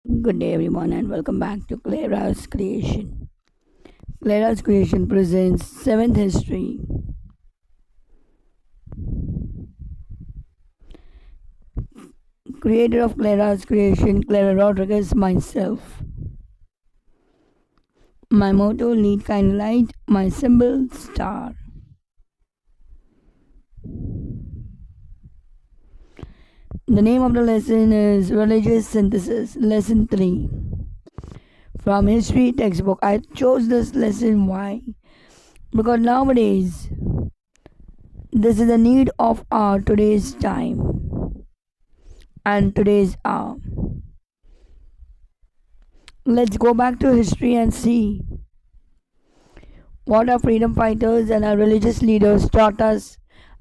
Good day, everyone, and welcome back to Clara's Creation. Clara's Creation presents 7th History. Creator of Clara's Creation, Clara Rodriguez, myself. My motto, lead kind of light, my symbol, star. The name of the lesson is Religious Synthesis, Lesson 3. From history textbook. I chose this lesson. Why? Because nowadays, this is the need of our today's time and today's hour. Let's go back to history and see what our freedom fighters and our religious leaders taught us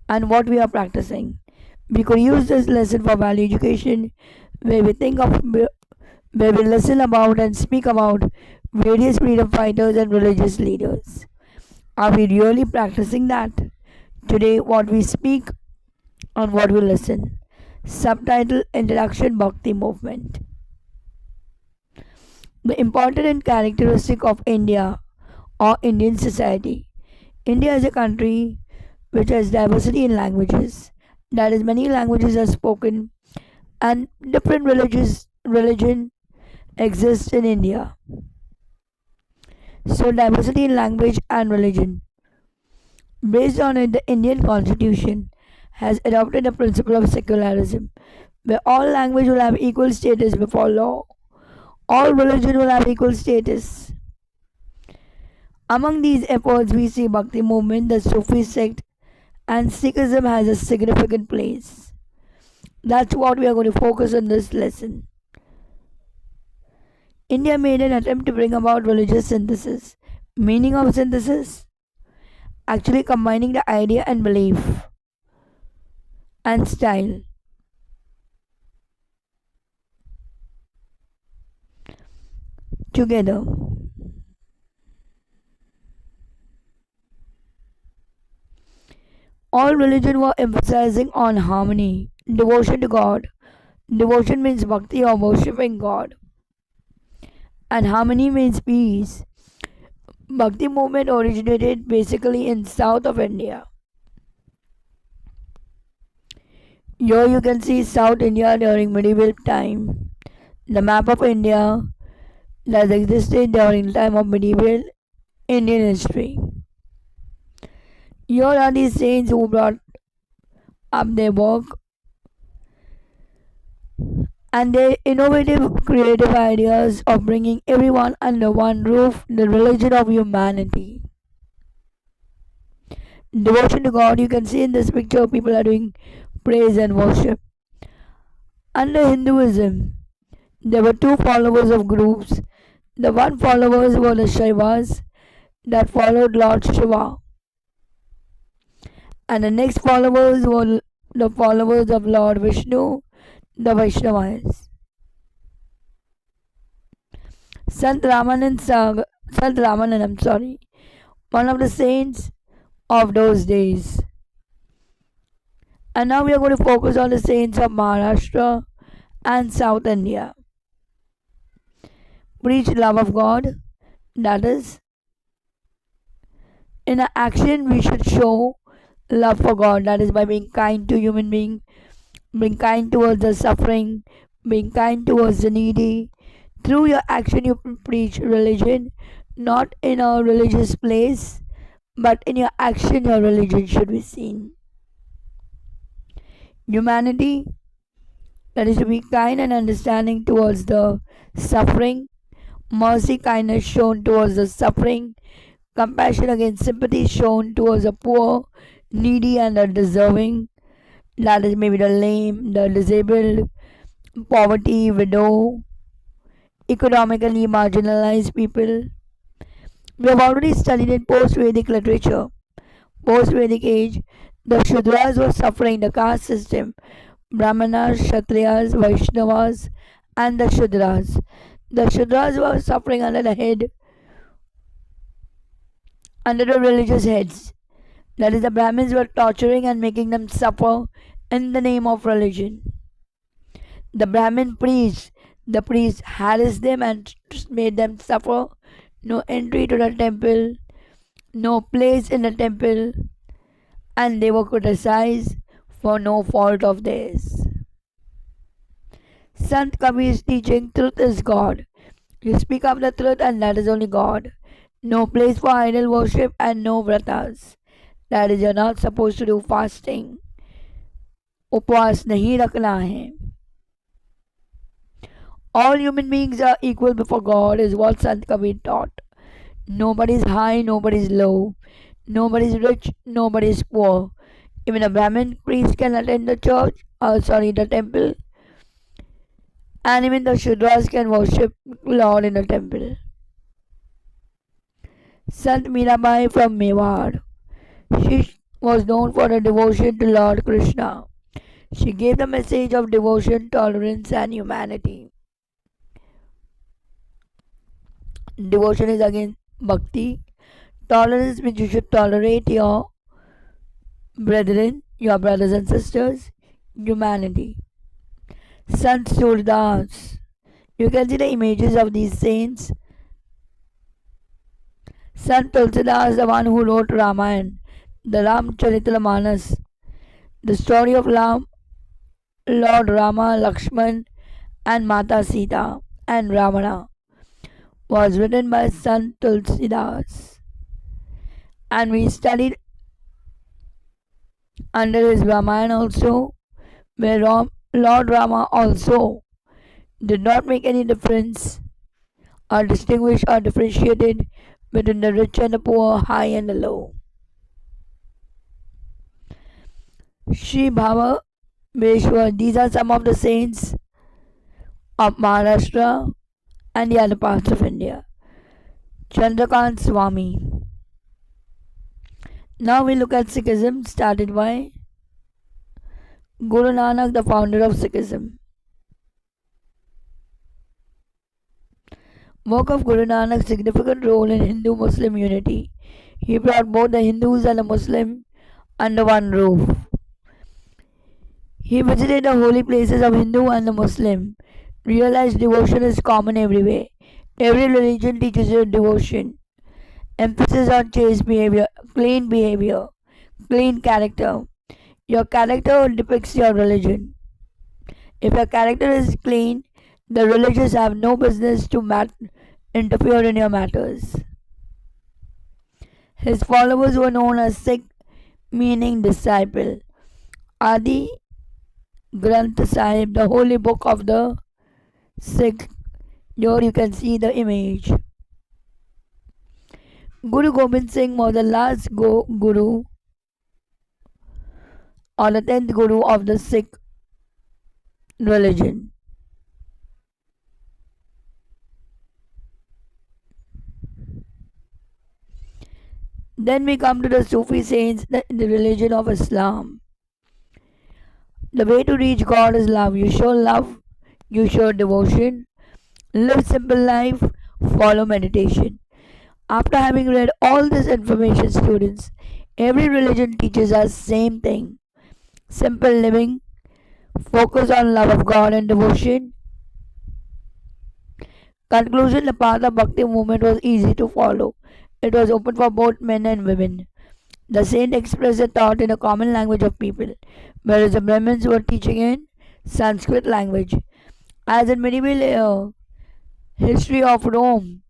and what we are practicing. We could use this lesson for value education, where we listen about and speak about various freedom fighters and religious leaders. Are we really practicing that? Today, what we speak and what we listen. Subtitle: Introduction, Bhakti Movement. The important characteristic of India or Indian society. India is a country which has diversity in languages. That is, many languages are spoken and different religion exists in India. So diversity in language and religion. Based on it, the Indian Constitution has adopted the principle of secularism, where all language will have equal status before law. All religion will have equal status. Among these efforts, we see Bhakti movement, the Sufi sect, and Sikhism has a significant place. That's what we are going to focus on this lesson. India made an attempt to bring about religious synthesis. Meaning of synthesis? Actually combining the idea and belief and style. Together. All religion were emphasizing on harmony, devotion to God. Devotion means bhakti or worshipping God. And harmony means peace. Bhakti movement originated basically in south of India. Here you can see South India during medieval time. The map of India that existed during the time of medieval Indian history. Here are the saints who brought up their work and their innovative, creative ideas of bringing everyone under one roof, the religion of humanity. Devotion to God, you can see in this picture, people are doing praise and worship. Under Hinduism, there were two followers of groups. The one followers were the Shaivas that followed Lord Shiva. And the next followers were the followers of Lord Vishnu, the Vaishnavas. Sant Ramanand, one of the saints of those days. And now we are going to focus on the saints of Maharashtra and South India. Preach love of God, that is, in our action we should show love for God, that is by being kind to human beings, being kind towards the suffering, being kind towards the needy. Through your action you preach religion, not in a religious place, but in your action your religion should be seen. Humanity, that is to be kind and understanding towards the suffering, mercy, kindness shown towards the suffering, compassion again, sympathy shown towards the poor, needy and the deserving, that is maybe the lame, the disabled, poverty, widow, economically marginalized people. We have already studied in post-Vedic literature. Post-Vedic age, the Shudras were suffering the caste system. Brahmanas, Kshatriyas, Vaishnavas and the Shudras. The Shudras were suffering under the religious heads. That is, the Brahmins were torturing and making them suffer in the name of religion. The Brahmin priests, The priests harassed them and made them suffer. No entry to the temple, no place in the temple, and they were criticized for no fault of theirs. Sant Kabir's teaching, truth is God. You speak of the truth and that is only God. No place for idol worship and no vratas. That is, you're not supposed to do fasting. उपवास नहीं रखना है. All human beings are equal before God is what Sant Kabir taught. Nobody is high, nobody is low. Nobody is rich, nobody is poor. Even a Brahmin priest can attend the the temple. And even the Shudras can worship Lord in the temple. Sant Mirabai from Mewar. She was known for her devotion to Lord Krishna. She gave the message of devotion, tolerance, and humanity. Devotion is again bhakti. Tolerance means you should tolerate your brethren, your brothers and sisters. Humanity. Sant Surdas. You can see the images of these saints. Sant Tulsidas, the one who wrote Ramayana, the Ramcharitamanas, the story of Lord Rama, Lakshman, and Mata Sita, and Ravana, was written by Sant Tulsidas. And we studied under his Ramayana also, where Lord Rama also did not make any difference or distinguish or differentiated between the rich and the poor, high and the low. Shri Bhava Veshwar, these are some of the saints of Maharashtra and the other parts of India. Chandrakant Swami. Now we look at Sikhism, started by Guru Nanak, the founder of Sikhism. Work of Guru Nanak, significant role in Hindu-Muslim unity. He brought both the Hindus and the Muslim under one roof. He visited the holy places of Hindu and the Muslim. Realized devotion is common everywhere. Every religion teaches you devotion. Emphasis on chaste behavior, clean character. Your character depicts your religion. If your character is clean, the religious have no business to interfere in your matters. His followers were known as Sikh, meaning disciple. Adi Granth Sahib, the holy book of the Sikh. Here you can see the image. Guru Gobind Singh was the last Guru or the 10th Guru of the Sikh religion. Then we come to the Sufi saints in the religion of Islam. The way to reach God is love. You show love, you show devotion, live simple life, follow meditation. After having read all this information, students, every religion teaches us same thing. Simple living, focus on love of God and devotion. Conclusion, the path of Bhakti movement was easy to follow. It was open for both men and women. The saint expressed the thought in a common language of people, whereas the Brahmins were teaching in Sanskrit language. As in medieval history of Rome,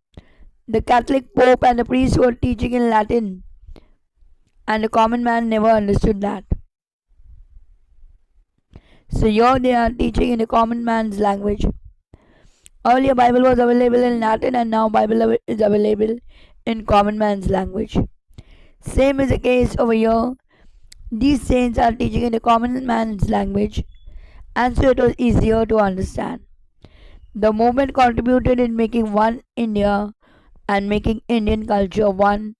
the Catholic Pope and the priests were teaching in Latin, and the common man never understood that. So here they are teaching in the common man's language. Earlier Bible was available in Latin and now Bible is available in common man's language. Same is the case over here. These saints are teaching in the common man's language, and so it was easier to understand. The movement contributed in making one India and making Indian culture one.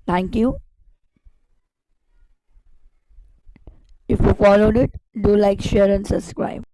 Thank you. If you followed it, do like, share and subscribe.